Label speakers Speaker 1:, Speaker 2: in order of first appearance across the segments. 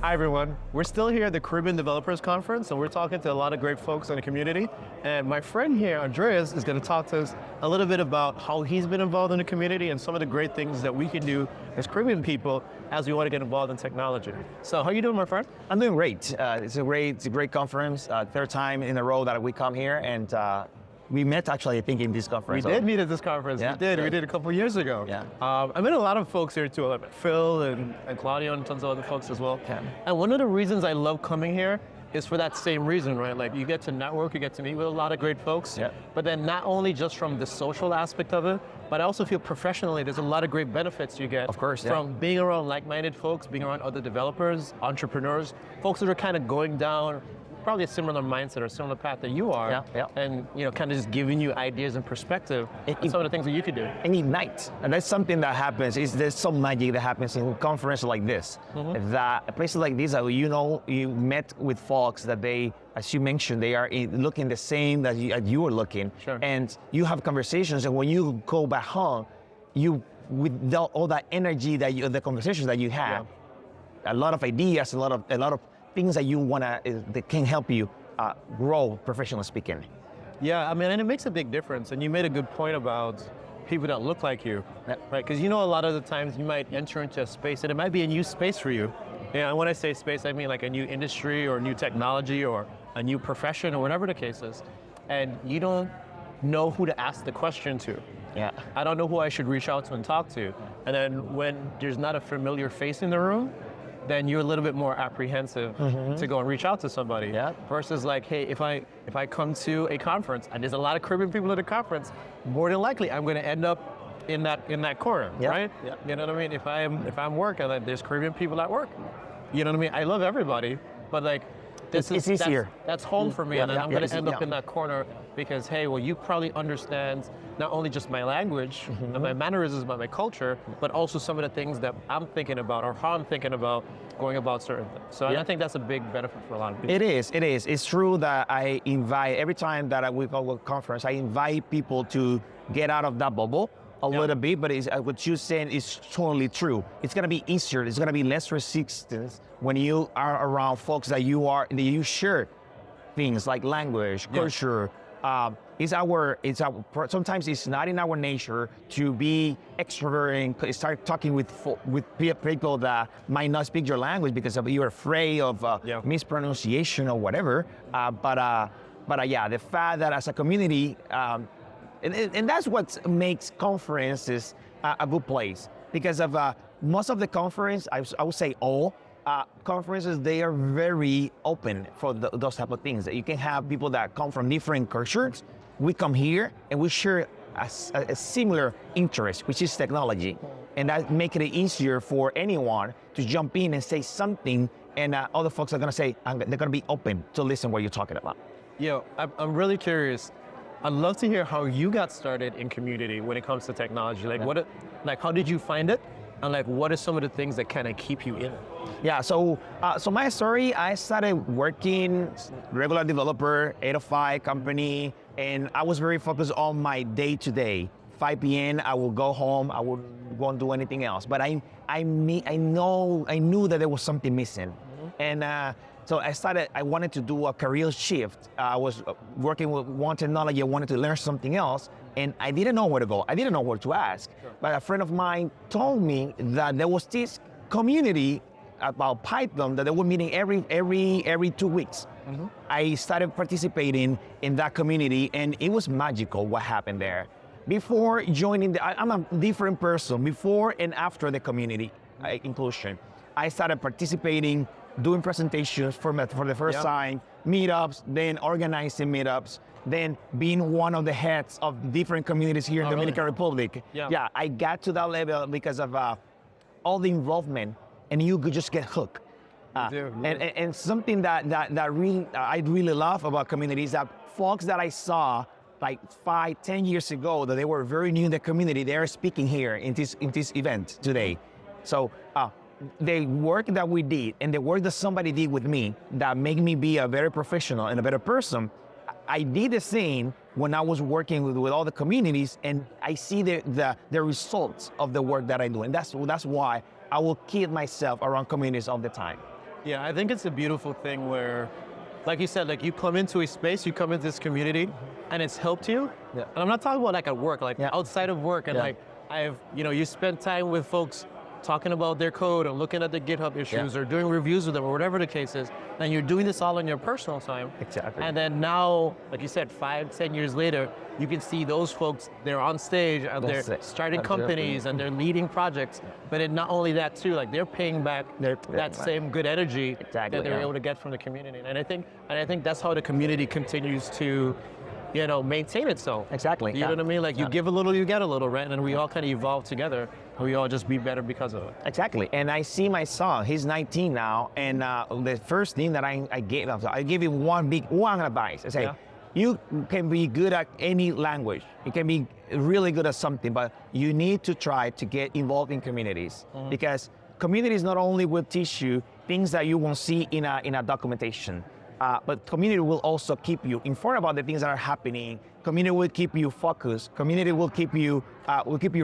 Speaker 1: Hi everyone, we're still here at the Caribbean Developers Conference and we're talking to a lot of great folks in the community. And my friend here, Andreas, is going to talk to us a little bit about how he's been involved in the community and some of the great things that we can do as Caribbean people as we want to get involved in technology. So how are you doing, my friend?
Speaker 2: I'm doing great. It's a great conference. Third time in a row that we come here, and we met actually, I think, in this conference.
Speaker 1: We did meet at this conference.
Speaker 2: Yeah.
Speaker 1: We did a couple years ago.
Speaker 2: Yeah.
Speaker 1: I met a lot of folks here too. I met Phil and Claudio and tons of other folks as well.
Speaker 2: Yeah.
Speaker 1: And one of the reasons I love coming here is for that same reason, right? Like you get to network, you get to meet with a lot of great folks.
Speaker 2: Yeah.
Speaker 1: But then not only just from the social aspect of it, but I also feel professionally there's a lot of great benefits you get
Speaker 2: Of course, yeah.
Speaker 1: from being around like-minded folks, being around other developers, entrepreneurs, folks that are kind of going down probably a similar mindset or similar path that you are, and kind of just giving you ideas and perspective on some of the things that you could do.
Speaker 2: And ignite. And that's something that happens, there's some magic that happens in conferences like this. That places like this, you met with folks that they, as you mentioned, they are looking the same that you are looking.
Speaker 1: Sure.
Speaker 2: And you have conversations, and when you go back home, with all that energy the conversations that you have, a lot of ideas, a lot of things that you that can help you grow professionally speaking.
Speaker 1: Yeah, I mean, and it makes a big difference. And you made a good point about people that look like you, right? Because a lot of the times you might enter into a space and it might be a new space for you. And when I say space, I mean like a new industry or new technology or a new profession or whatever the case is. And you don't know who to ask the question to.
Speaker 2: Yeah.
Speaker 1: I don't know who I should reach out to and talk to. And then when there's not a familiar face in the room, then you're a little bit more apprehensive to go and reach out to somebody.
Speaker 2: Yeah.
Speaker 1: Versus like, hey, if I come to a conference and there's a lot of Caribbean people at a conference, more than likely I'm going to end up in that corner, right?
Speaker 2: Yeah.
Speaker 1: You know what I mean? If I'm working, like, there's Caribbean people at work. You know what I mean? I love everybody, but like,
Speaker 2: it's easier.
Speaker 1: That's home for me, and then I'm going to end up
Speaker 2: yeah.
Speaker 1: in that corner because, hey, well, you probably understand not only just my language and my mannerisms, but my culture, but also some of the things that I'm thinking about or how I'm thinking about going about certain things. So I think that's a big benefit for a lot of people.
Speaker 2: It is. It's true that I invite, every time that we go to a conference, I invite people to get out of that bubble a little bit, but what you're saying is totally true. It's going to be easier. It's going to be less resistance when you are around folks that you share things like language, culture. Sometimes it's not in our nature to be extroverted and start talking with people that might not speak your language because you're afraid of mispronunciation or whatever. But the fact that as a community, and that's what makes conferences a good place, because of most of the conference, I would say all conferences, they are very open for those type of things. You can have people that come from different cultures. We come here and we share a similar interest, which is technology, and that makes it easier for anyone to jump in and say something, and other folks are going to say, they're going to be open to listen what you're talking about.
Speaker 1: I'm really curious. I'd love to hear how you got started in community when it comes to technology. Like, how did you find it? And like, what are some of the things that kind of keep you in it?
Speaker 2: Yeah, so my story, I started working regular developer, 8 to 5 company, and I was very focused on my day-to-day. 5 p.m. I will go home, I won't do anything else. But I knew that there was something missing. And so I wanted to do a career shift. I was working with one technology, I wanted to learn something else, and I didn't know where to go. I didn't know where to ask.
Speaker 1: Sure.
Speaker 2: But a friend of mine told me that there was this community about Python that they were meeting every 2 weeks. I started participating in that community, and it was magical what happened there. Before joining, I'm a different person before and after the community inclusion. I started participating, doing presentations for the first time, meetups, then organizing meetups, then being one of the heads of different communities here in Dominican Republic. Yeah, I got to that level because of all the involvement, and you could just get hooked. And something that I really love about community is that folks that I saw like 5-10 years ago that they were very new in the community, they are speaking here in this event today. So the work that we did and the work that somebody did with me that made me be a better professional and a better person, I did the same when I was working with all the communities, and I see the results of the work that I do. And that's why I will keep myself around communities all the time.
Speaker 1: Yeah, I think it's a beautiful thing where, like you said, like you come into a space, you come into this community, and it's helped you.
Speaker 2: Yeah.
Speaker 1: And I'm not talking about like at work, like outside of work, and like you spend time with folks talking about their code and looking at the GitHub issues or doing reviews with them or whatever the case is, and you're doing this all in your personal time.
Speaker 2: Exactly.
Speaker 1: And then now, like you said, 5-10 years later, you can see those folks, they're on stage and they're starting companies and they're leading projects. But it, not only that too, like they're paying back that same good energy that they're able to get from the community. And I think that's how the community continues to, maintain itself.
Speaker 2: Exactly.
Speaker 1: You know what I mean? Like you give a little, you get a little, right? And then we all kind of evolve together. And we all just be better because of it.
Speaker 2: Exactly. And I see my son, he's 19 now, and the first thing that I gave him one advice. I say, you can be good at any language. You can be really good at something, but you need to try to get involved in communities because communities not only will teach you things that you won't see in a documentation, but community will also keep you informed about the things that are happening. Community will keep you focused. Community will keep you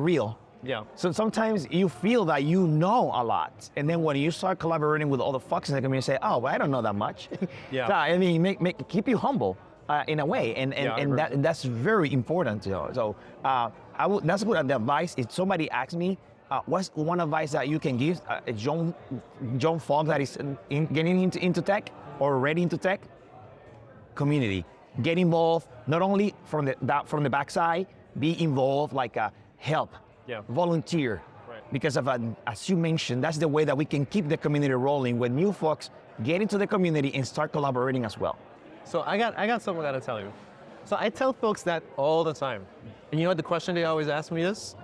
Speaker 2: real.
Speaker 1: Yeah.
Speaker 2: So sometimes you feel that you know a lot, and then when you start collaborating with other folks in the community, say, "Oh, well, I don't know that much."
Speaker 1: Yeah.
Speaker 2: So, I mean, keep you humble in a way, and that's very important. So that's good advice. If somebody asks me, what's one advice that you can give a young folk that is getting into tech or already into tech? Community. Get involved, not only from the backside, be involved, like help. Volunteer, because as you mentioned, that's the way that we can keep the community rolling when new folks get into the community and start collaborating as well.
Speaker 1: So I got something I gotta tell you. So I tell folks that all the time. And you know what the question they always ask me is?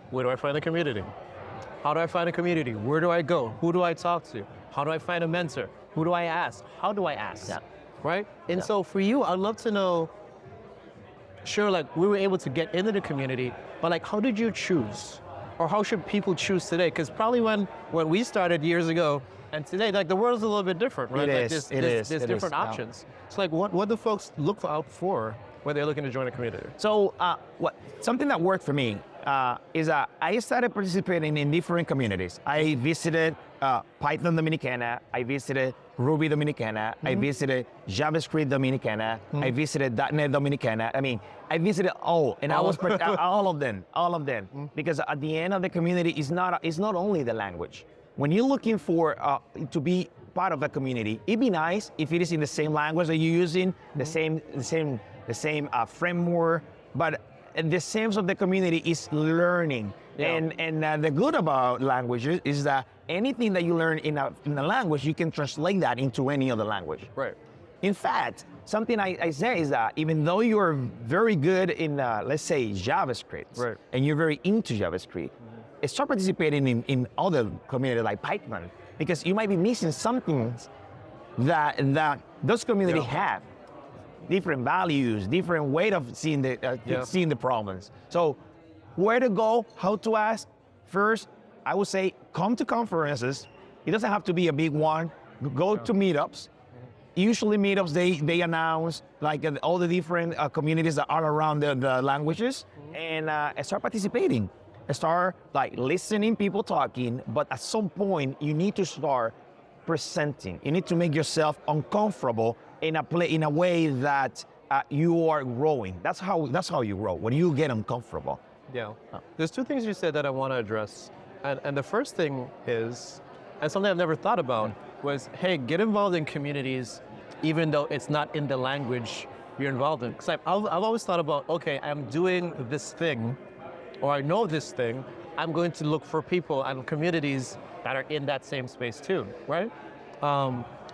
Speaker 1: Where do I find a community? How do I find a community? Where do I go? Who do I talk to? How do I find a mentor? Who do I ask? How do I ask? Right? And so for you, I'd love to know, sure, like we were able to get into the community, but like how did you choose? Or how should people choose today? Because probably when we started years ago and today, like the world's a little bit different, right? There's different options. So like what do folks look out for when they're looking to join a community?
Speaker 2: So something that worked for me is I started participating in different communities. I visited Python Dominicana, I visited Ruby Dominicana, I visited JavaScript Dominicana, I visited .NET Dominicana. I mean, I visited all, and I was all of them, because at the end of the community is not only the language. When you're looking for to be part of a community, it'd be nice if it is in the same language that you're using, the same framework, but the sense of the community is learning. And the good about languages is that anything that you learn in a language, you can translate that into any other language.
Speaker 1: Right.
Speaker 2: In fact, something I say is that even though you're very good in, let's say, JavaScript, and you're very into JavaScript, start participating in other communities like Python, because you might be missing something that those communities have. Different values, different way of seeing the problems. So where to go, how to ask? First, I would say come to conferences. It doesn't have to be a big one. Go to meetups. Usually meetups, they announce like all the different communities that are around the languages, and start participating. Start like listening people talking, but at some point you need to start presenting. You need to make yourself uncomfortable in a way that you are growing. That's how you grow, when you get uncomfortable.
Speaker 1: Yeah. There's two things you said that I want to address. And the first thing is, and something I've never thought about, was, hey, get involved in communities even though it's not in the language you're involved in. Because I've always thought about, okay, I'm doing this thing, or I know this thing, I'm going to look for people and communities that are in that same space too, right?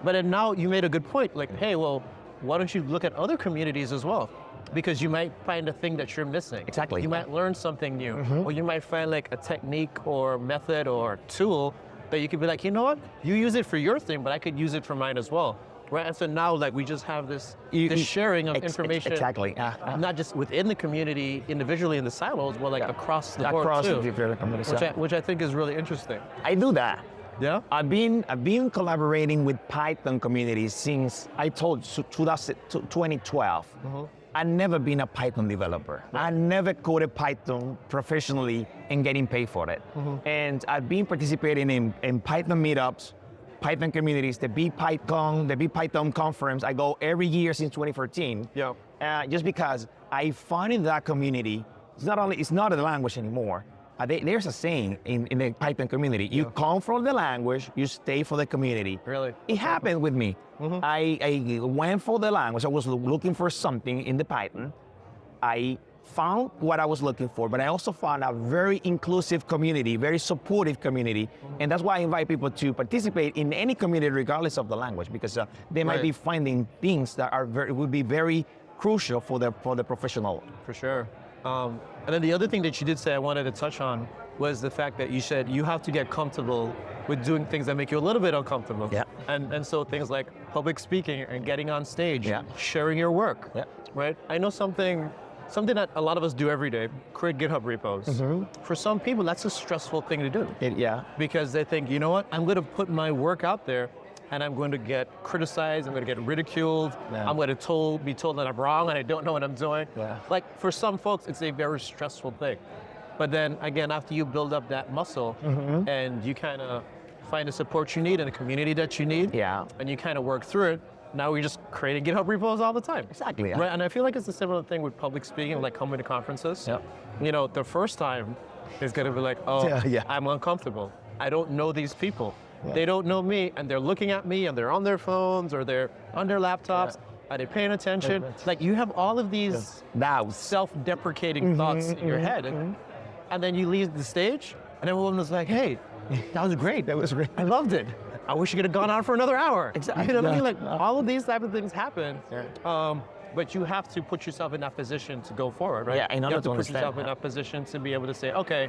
Speaker 1: But then now you made a good point, like, hey, well, why don't you look at other communities as well? Because you might find a thing that you're missing.
Speaker 2: Exactly.
Speaker 1: You might learn something new, or you might find like a technique or method or tool that you could be like, you know what? You use it for your thing, but I could use it for mine as well, right? And so now, like, we just have this sharing of information.
Speaker 2: Exactly.
Speaker 1: Not just within the community, individually in the silos, but like across the board
Speaker 2: across
Speaker 1: too,
Speaker 2: the different communities.
Speaker 1: which I think is really interesting.
Speaker 2: I do that.
Speaker 1: Yeah.
Speaker 2: I've been collaborating with Python communities since 2012. I've never been a Python developer. I never coded Python professionally and getting paid for it. And I've been participating in Python meetups Python communities, the Big Python conference. I go every year since 2014.
Speaker 1: Yeah.
Speaker 2: Just because I find in that community, it's not the language anymore. There's a saying in the Python community: you come for the language, you stay for the community.
Speaker 1: Really?
Speaker 2: It happened with me. I went for the language. I was looking for something in the Python. I found what I was looking for, but I also found a very inclusive community, very supportive community. And that's why I invite people to participate in any community regardless of the language, because they might be finding things that would be very crucial for the professional.
Speaker 1: For sure. And then the other thing that you did say I wanted to touch on was the fact that you said you have to get comfortable with doing things that make you a little bit uncomfortable.
Speaker 2: Yeah.
Speaker 1: And so things like public speaking and getting on stage, sharing your work, right? I know something that a lot of us do every day, create GitHub repos. For some people, that's a stressful thing to do. Because they think, you know what, I'm going to put my work out there and I'm going to get criticized, I'm going to get ridiculed, I'm going to be told that I'm wrong and I don't know what I'm doing. Like for some folks, it's a very stressful thing. But then again, after you build up that muscle and you kind of find the support you need and the community that you need, and you kind of work through it, now we're just creating GitHub repos all the time.
Speaker 2: Exactly.
Speaker 1: Right, and I feel like it's a similar thing with public speaking, like coming to conferences. You know, the first time is going to be like, I'm uncomfortable. I don't know these people. They don't know me, and they're looking at me, and they're on their phones, or they're on their laptops. Are they paying attention? Like you have all of these self-deprecating thoughts in your head, and then you leave the stage, and everyone was like, hey, that was great.
Speaker 2: That was great.
Speaker 1: I loved it. I wish you could have gone on for another hour. Exactly. You know what I mean? Like all of these type of things happen. But you have to put yourself in that position to go forward, right?
Speaker 2: Yeah, in order
Speaker 1: you have to
Speaker 2: to
Speaker 1: put yourself in that position to be able to say, okay,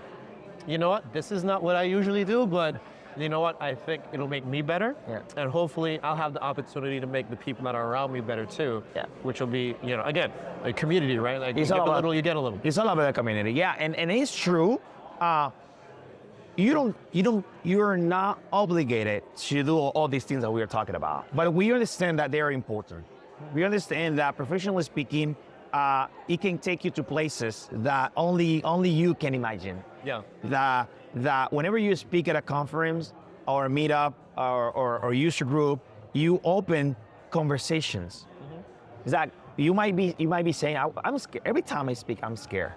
Speaker 1: you know what? This is not what I usually do, but you know what? I think it'll make me better. And hopefully I'll have the opportunity to make the people that are around me better too. Which will be, you know, again, a community, right? Like you give a little, you get a little.
Speaker 2: It's all about the community. Yeah, and it's true. You're not obligated to do all these things that we are talking about. But we understand that they are important. We understand that professionally speaking, it can take you to places that only you can imagine. That whenever you speak at a conference or a meetup or user group, you open conversations. That you might be saying, I'm scared. Every time I speak, I'm scared.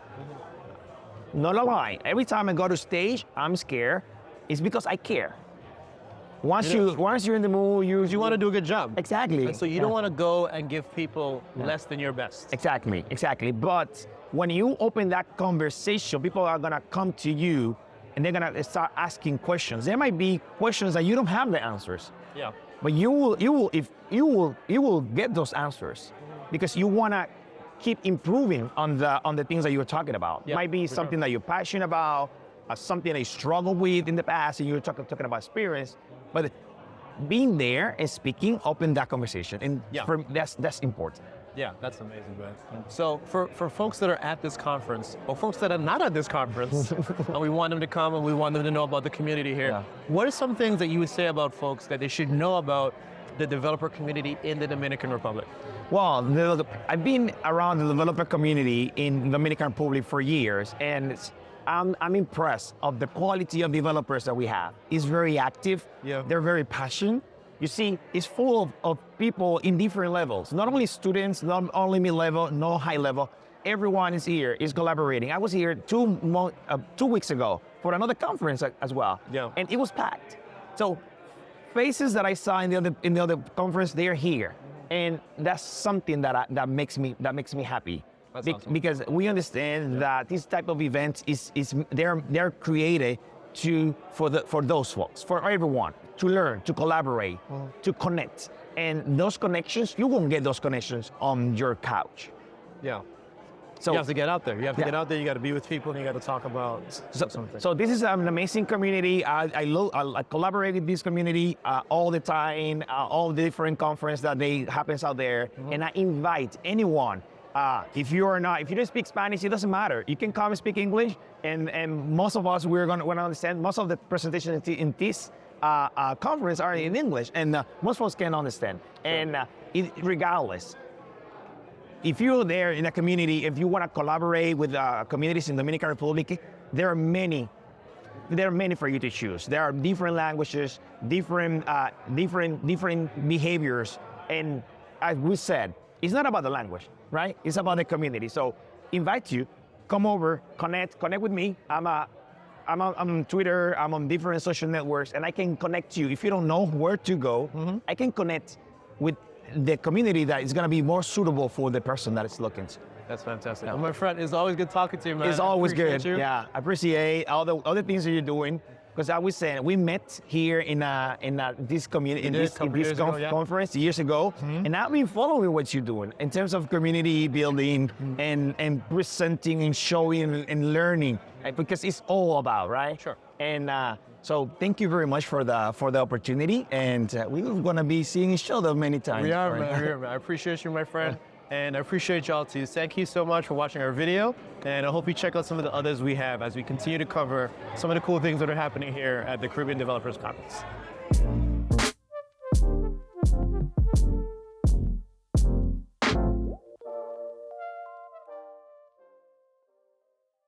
Speaker 2: Not a lie. Every time I go to stage, I'm scared. It's because I care. Once you're in the mood, you
Speaker 1: want to do a good job.
Speaker 2: Exactly.
Speaker 1: And so you don't want to go and give people less than your best.
Speaker 2: Exactly. But when you open that conversation, people are gonna come to you and they're gonna start asking questions. There might be questions that you don't have the answers. But you will get those answers because you wanna keep improving on the things that you're talking about. Might be something that you're passionate about, something that you struggled with in the past, and you're talking about experience. But being there and speaking, open that conversation, and that's important.
Speaker 1: Yeah, that's amazing, man. So for folks that are at this conference, or folks that are not at this conference, and we want them to come and we want them to know about the community here, what are some things that you would say about folks that they should know about the developer community in the Dominican Republic?
Speaker 2: Well, I've been around the developer community in Dominican Republic for years, and I'm impressed of the quality of developers that we have. It's very active. They're very passionate. You see, it's full of people in different levels. Not only students, not only mid-level, no high level. Everyone is here, is collaborating. I was here 2 weeks ago for another conference as well, and it was packed. So faces that I saw in the other conference, they're here, and that's something that makes me happy.
Speaker 1: Awesome.
Speaker 2: Because we understand that this type of events they're created for those folks, for everyone to learn, to collaborate, to connect, and those connections, you won't get those connections on your couch. So
Speaker 1: you have to get out there. You have to get out there. You got to be with people, and you got to talk about something.
Speaker 2: So this is an amazing community. I collaborate with this community all the time, all the different conferences that happens out there, and I invite anyone. If you don't speak Spanish, it doesn't matter. You can come and speak English, and most of us we're gonna understand. Most of the presentations in this conference are in English, and most folks can understand. And regardless, if you're there in a community, if you want to collaborate with communities in Dominican Republic, there are many there are many for you to choose. There are different languages, different behaviors, and as we said, it's not about the language, right? It's about the community. So invite you, come over, connect with me. I'm on Twitter, I'm on different social networks, and I can connect you. If you don't know where to go, I can connect with the community that is going to be more suitable for the person that is looking.
Speaker 1: That's fantastic. Well, my friend, it's always good talking to you, man.
Speaker 2: It's always good.
Speaker 1: You.
Speaker 2: Yeah, I appreciate all the other things that you're doing. Because I was saying, we met here in this community, in this conference years ago, and I've been following what you're doing in terms of community building and presenting and showing and learning, because it's all about, right?
Speaker 1: Sure.
Speaker 2: And so thank you very much for the opportunity, and we're gonna be seeing each other many times.
Speaker 1: We are, man. I appreciate you, my friend. And I appreciate y'all too. Thank you so much for watching our video. And I hope you check out some of the others we have as we continue to cover some of the cool things that are happening here at the Caribbean Developers Conference.